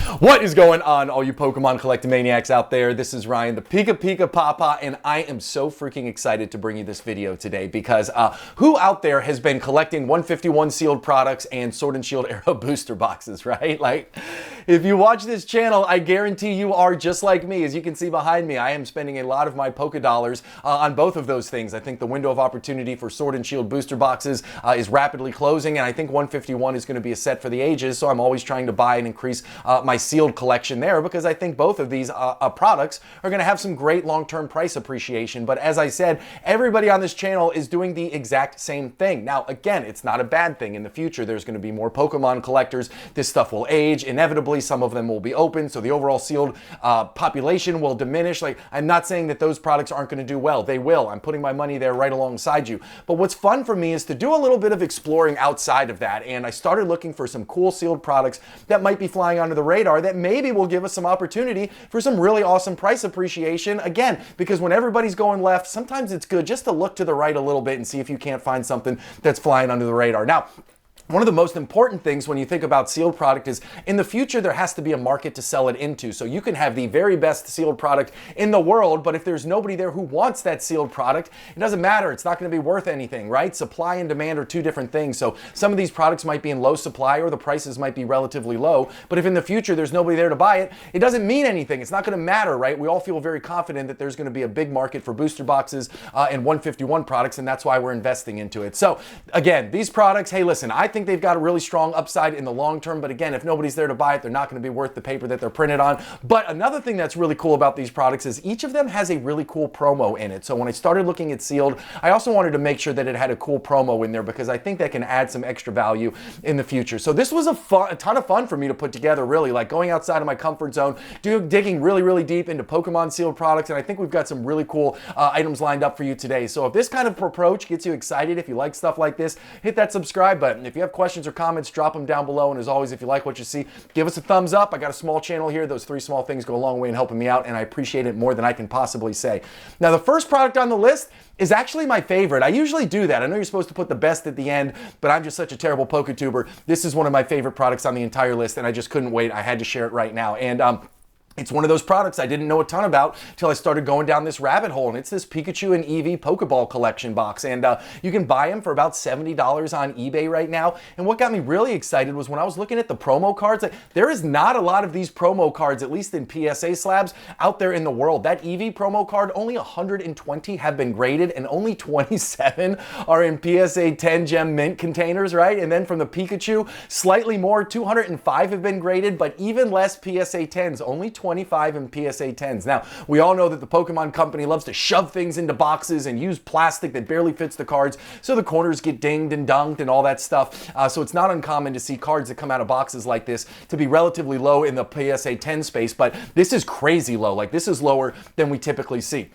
What is going on, all you Pokemon collecting maniacs out there? This is Ryan, the PikaPikaPaPa, and I am so freaking excited to bring you this video today because who out there has been collecting 151 sealed products and Sword and Shield Arrow booster boxes, right? Like, if you watch this channel, I guarantee you are just like me. As you can see behind me, I am spending a lot of my Poké dollars on both of those things. I think the window of opportunity for Sword and Shield booster boxes is rapidly closing, and I think 151 is going to be a set for the ages, so I'm always trying to buy and increase my sealed collection there because I think both of these products are going to have some great long-term price appreciation. But as I said, everybody on this channel is doing the exact same thing. Now, again, it's not a bad thing. In the future, there's going to be more Pokemon collectors. This stuff will age. Inevitably, some of them will be open, so the overall sealed population will diminish. Like, I'm not saying that those products aren't going to do well. They will. I'm putting my money there right alongside you. But what's fun for me is to do a little bit of exploring outside of that, and I started looking for some cool sealed products that might be flying under the radar that maybe will give us some opportunity for some really awesome price appreciation. Again, because when everybody's going left, sometimes it's good just to look to the right a little bit and see if you can't find something that's flying under the radar. Now, one of the most important things when you think about sealed product is in the future there has to be a market to sell it into. So you can have the very best sealed product in the world, but if there's nobody there who wants that sealed product, it doesn't matter. It's not going to be worth anything, right? Supply and demand are two different things. So some of these products might be in low supply or the prices might be relatively low, but if in the future there's nobody there to buy it, it doesn't mean anything. It's not going to matter, right? We all feel very confident that there's going to be a big market for booster boxes and 151 products, and that's why we're investing into it. So again, these products, hey, listen, I think they've got a really strong upside in the long term, but again, if nobody's there to buy it, they're not going to be worth the paper that they're printed on. But another thing that's really cool about these products is each of them has a really cool promo in it. So when I started looking at sealed, I also wanted to make sure that it had a cool promo in there because I think that can add some extra value in the future. So this was a ton of fun for me to put together, really, like going outside of my comfort zone, digging really deep into Pokemon sealed products, and I think we've got some really cool items lined up for you today. So if this kind of approach gets you excited, if you like stuff like this, hit that subscribe button. If you have questions or comments, drop them down below, and as always, if you like what you see, give us a thumbs up. I got a small channel here. Those 3 small things go a long way in helping me out, and I appreciate it more than I can possibly say. Now, the first product on the list is actually my favorite. I usually do that. I know you're supposed to put the best at the end, but I'm just such a terrible PokeTuber. This is one of my favorite products on the entire list, and I just couldn't wait. I had to share it right now. And it's one of those products I didn't know a ton about until I started going down this rabbit hole, and it's this Pikachu and Eevee Pokeball collection box, and you can buy them for about $70 on eBay right now. And what got me really excited was when I was looking at the promo cards, like, there is not a lot of these promo cards, at least in PSA slabs, out there in the world. That Eevee promo card, only 120 have been graded, and only 27 are in PSA 10 gem mint containers, right? And then from the Pikachu, slightly more, 205 have been graded, but even less PSA 10s, only 25 in PSA 10s. Now, we all know that the Pokemon company loves to shove things into boxes and use plastic that barely fits the cards, so the corners get dinged and dunked and all that stuff. So it's not uncommon to see cards that come out of boxes like this to be relatively low in the PSA 10 space, but this is crazy low. Like, this is lower than we typically see.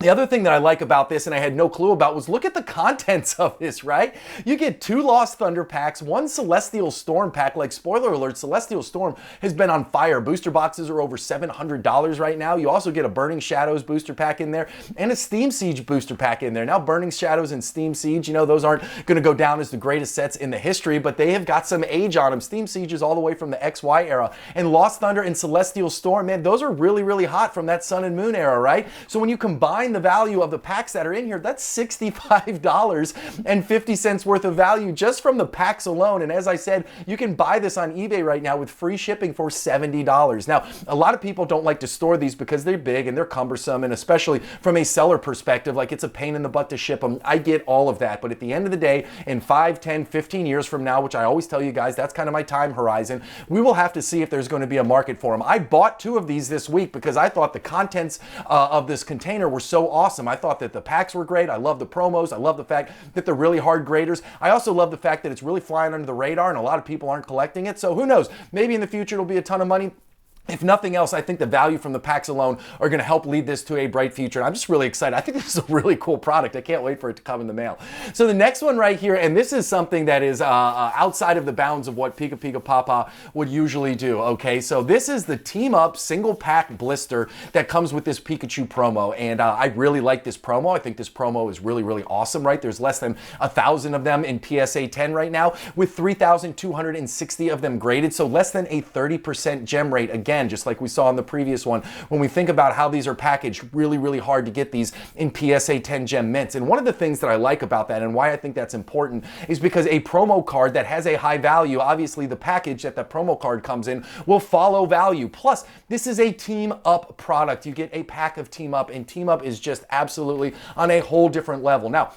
The other thing that I like about this, and I had no clue about, was look at the contents of this, right? You get 2 Lost Thunder packs, 1 Celestial Storm pack. Like, spoiler alert, Celestial Storm has been on fire. Booster boxes are over $700 right now. You also get a Burning Shadows booster pack in there and a Steam Siege booster pack in there. Now, Burning Shadows and Steam Siege, you know, those aren't going to go down as the greatest sets in the history, but they have got some age on them. Steam Siege is all the way from the XY era, and Lost Thunder and Celestial Storm, man, those are really hot from that Sun and Moon era, right? So when you combine the value of the packs that are in here, that's $65.50 worth of value just from the packs alone. And as I said, you can buy this on eBay right now with free shipping for $70. Now, a lot of people don't like to store these because they're big and they're cumbersome, and especially from a seller perspective, like, it's a pain in the butt to ship them. I get all of that, but at the end of the day, in 5, 10, 15 years from now, which I always tell you guys, that's kind of my time horizon, we will have to see if there's going to be a market for them. I bought 2 of these this week because I thought the contents of this container were so awesome. I thought that the packs were great. I love the promos. I love the fact that they're really hard graders. I also love the fact that it's really flying under the radar and a lot of people aren't collecting it. So who knows? Maybe in the future it'll be a ton of money. if nothing else, I think the value from the packs alone are going to help lead this to a bright future. And I'm just really excited. I think this is a really cool product. I can't wait for it to come in the mail. So the next one right here, and this is something that is outside of the bounds of what PikaPikaPaPa would usually do. Okay, so this is the Team Up single pack blister that comes with this Pikachu promo. And I really like this promo. I think this promo is really, really awesome, right? There's less than 1,000 of them in PSA 10 right now, with 3,260 of them graded. So less than a 30% gem rate. Again, just like we saw in the previous one, when we think about how these are packaged, really, really hard to get these in PSA 10 gem mints. And one of the things that I like about that and why I think that's important is because a promo card that has a high value, obviously the package that the promo card comes in will follow value. Plus, this is a Team Up product. You get a pack of Team Up, and Team Up is just absolutely on a whole different level. Now,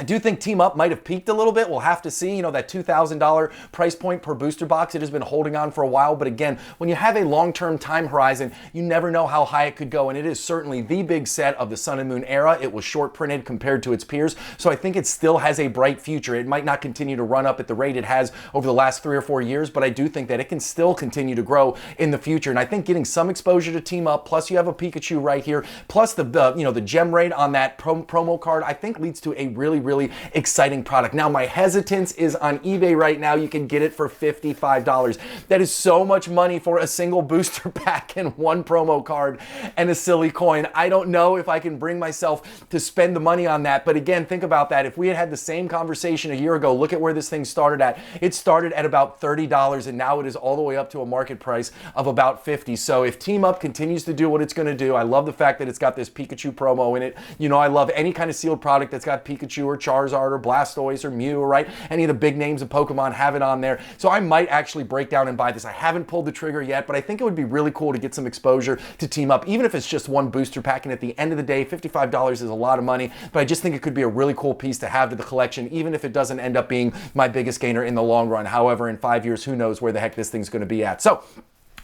I do think Team Up might have peaked a little bit. We'll have to see, you know, that $2,000 price point per booster box. It has been holding on for a while, but again, when you have a long-term time horizon, you never know how high it could go, and it is certainly the big set of the Sun and Moon era. It was short printed compared to its peers, so I think it still has a bright future. It might not continue to run up at the rate it has over the last 3 or 4 years, but I do think that it can still continue to grow in the future, and I think getting some exposure to Team Up, plus you have a Pikachu right here, plus the gem rate on that promo card, I think leads to a really, really exciting product. Now, my hesitance is on eBay right now. You can get it for $55. That is so much money for a single booster pack and one promo card and a silly coin. I don't know if I can bring myself to spend the money on that. But again, think about that. If we had had the same conversation a year ago, look at where this thing started at. It started at about $30, and now it is all the way up to a market price of about $50. So if Team Up continues to do what it's going to do, I love the fact that it's got this Pikachu promo in it. You know, I love any kind of sealed product that's got Pikachu or Charizard or Blastoise or Mew, right? Any of the big names of Pokemon have it on there. So I might actually break down and buy this. I haven't pulled the trigger yet, but I think it would be really cool to get some exposure to Team Up, even if it's just one booster pack. And at the end of the day, $55 is a lot of money, but I just think it could be a really cool piece to have to the collection, even if it doesn't end up being my biggest gainer in the long run. However, in 5 years, who knows where the heck this thing's going to be at. So,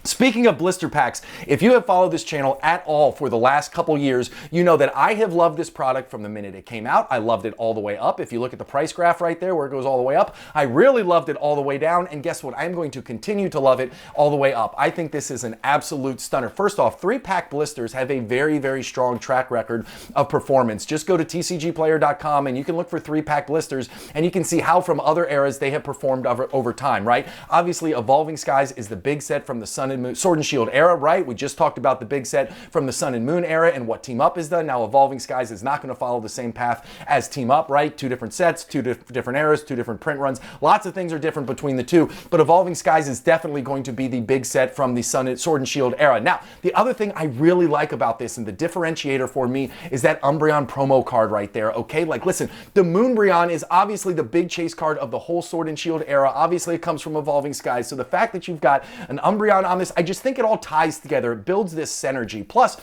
speaking of blister packs, if you have followed this channel at all for the last couple years, you know that I have loved this product from the minute it came out. I loved it all the way up. If you look at the price graph right there where it goes all the way up, I really loved it all the way down. And guess what? I'm going to continue to love it all the way up. I think this is an absolute stunner. First off, 3-pack blisters have a very, very strong track record of performance. Just go to tcgplayer.com and you can look for 3-pack blisters and you can see how from other eras they have performed over time, right? Obviously, Evolving Skies is the big set from the Sun and Moon, Sword and Shield era, right? We just talked about the big set from the Sun and Moon era and what Team Up has done. Now, Evolving Skies is not going to follow the same path as Team Up, right? 2 different sets, 2 different eras, 2 different print runs. Lots of things are different between the two, but Evolving Skies is definitely going to be the big set from the Sword and Shield era. Now, the other thing I really like about this and the differentiator for me is that Umbreon promo card right there, okay? Like, listen, the Moonbreon is obviously the big chase card of the whole Sword and Shield era. Obviously, it comes from Evolving Skies, so the fact that you've got an Umbreon on this, I just think it all ties together. It builds this synergy. Plus,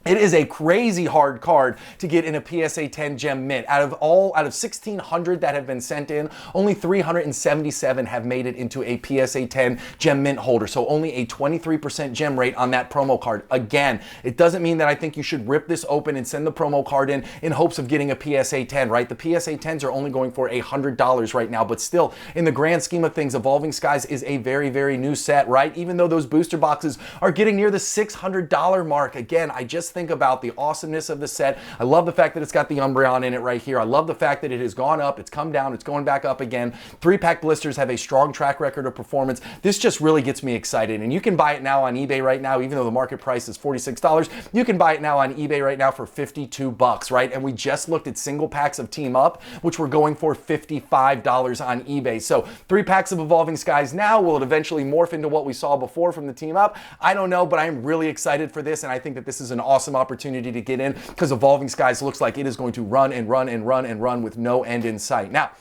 it is a crazy hard card to get in a PSA 10 gem mint. Out of 1,600 that have been sent in, only 377 have made it into a PSA 10 gem mint holder. So only a 23% gem rate on that promo card. Again, it doesn't mean that I think you should rip this open and send the promo card in hopes of getting a PSA 10, right? The PSA 10s are only going for $100 right now, but still, in the grand scheme of things, Evolving Skies is a very, very new set, right? Even though those booster boxes are getting near the $600 mark. Again, I just think about the awesomeness of the set. I love the fact that it's got the Umbreon in it right here. I love the fact that it has gone up, it's come down, it's going back up again. 3-pack blisters have a strong track record of performance. This just really gets me excited, and you can buy it now on eBay right now, even though the market price is $46. You can buy it now on eBay right now for $52, right? And we just looked at single packs of Team Up, which were going for $55 on eBay. So 3 packs of Evolving Skies now, will it eventually morph into what we saw before from the Team Up? I don't know, but I'm really excited for this, and I think that this is an awesome opportunity to get in because Evolving Skies looks like it is going to run and run and run and run with no end in sight. Now,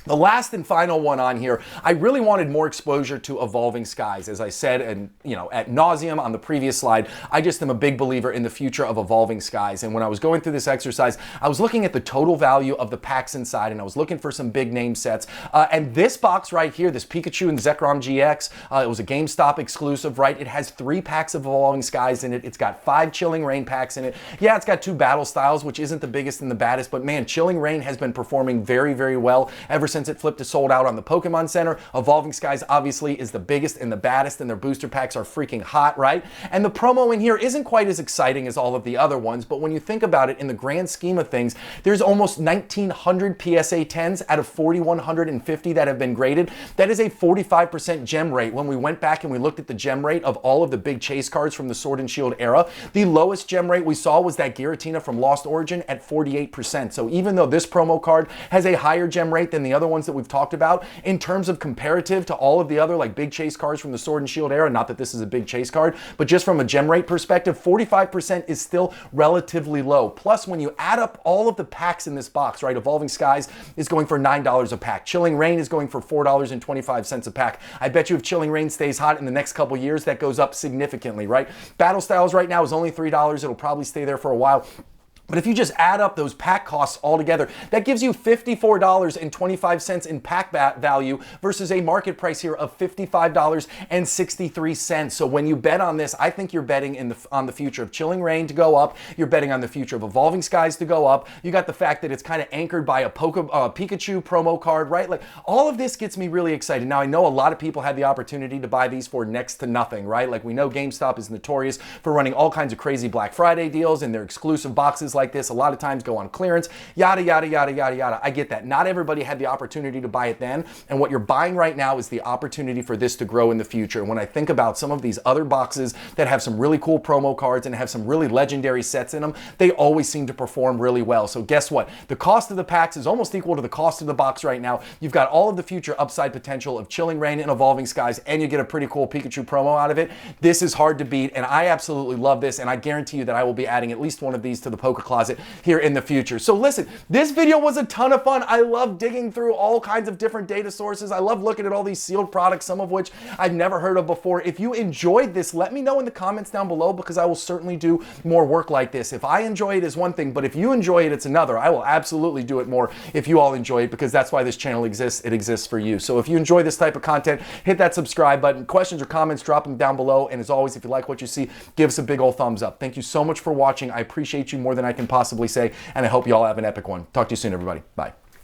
the last and final one on here, I really wanted more exposure to Evolving Skies. As I said, and ad nauseum on the previous slide, I just am a big believer in the future of Evolving Skies. And when I was going through this exercise, I was looking at the total value of the packs inside, and I was looking for some big name sets. And this box right here, this Pikachu and Zekrom GX, it was a GameStop exclusive, right? It has 3 packs of Evolving Skies in it. It's got 5 Chilling Rain packs in it. Yeah, it's got 2 battle styles, which isn't the biggest and the baddest, but man, Chilling Rain has been performing very, very well ever since it flipped to sold out on the Pokemon Center. Evolving Skies obviously is the biggest and the baddest, and their booster packs are freaking hot, right? And the promo in here isn't quite as exciting as all of the other ones, but when you think about it in the grand scheme of things, there's almost 1,900 PSA 10s out of 4,150 that have been graded. That is a 45% gem rate. When we went back and we looked at the gem rate of all of the big chase cards from the Sword and Shield era, the lowest gem rate we saw was that Giratina from Lost Origin at 48%. So even though this promo card has a higher gem rate than the other ones that we've talked about, in terms of comparative to all of the other like big chase cards from the Sword and Shield era, not that this is a big chase card, but just from a gem rate perspective, 45% is still relatively low. Plus, when you add up all of the packs in this box, right, Evolving Skies is going for $9 a pack. Chilling Reign is going for $4.25 a pack. I bet you if Chilling Reign stays hot in the next couple years, that goes up significantly, right? Battle Styles right now is only $3. It'll probably stay there for a while. But if you just add up those pack costs all together, that gives you $54.25 in pack value versus a market price here of $55.63. So when you bet on this, I think you're betting on the future of Chilling Reign to go up. You're betting on the future of Evolving Skies to go up. You got the fact that it's kind of anchored by a Pikachu promo card, right? Like all of this gets me really excited. Now I know a lot of people had the opportunity to buy these for next to nothing, right? Like we know GameStop is notorious for running all kinds of crazy Black Friday deals, and their exclusive boxes like this a lot of times go on clearance, yada, yada, yada, yada, yada. I get that. Not everybody had the opportunity to buy it then, and what you're buying right now is the opportunity for this to grow in the future. And when I think about some of these other boxes that have some really cool promo cards and have some really legendary sets in them, they always seem to perform really well. So guess what? The cost of the packs is almost equal to the cost of the box right now. You've got all of the future upside potential of Chilling Reign and Evolving Skies, and you get a pretty cool Pikachu promo out of it. This is hard to beat, and I absolutely love this, and I guarantee you that I will be adding at least one of these to the Poke Closet here in the future. So listen, this video was a ton of fun. I love digging through all kinds of different data sources. I love looking at all these sealed products, some of which I've never heard of before. If you enjoyed this, let me know in the comments down below, because I will certainly do more work like this. If I enjoy it is one thing, but if you enjoy it, it's another. I will absolutely do it more if you all enjoy it, because that's why this channel exists. It exists for you. So if you enjoy this type of content, hit that subscribe button. Questions or comments, drop them down below. And as always, if you like what you see, give us a big old thumbs up. Thank you so much for watching. I appreciate you more than I can possibly say, and I hope you all have an epic one. Talk to you soon, everybody. Bye.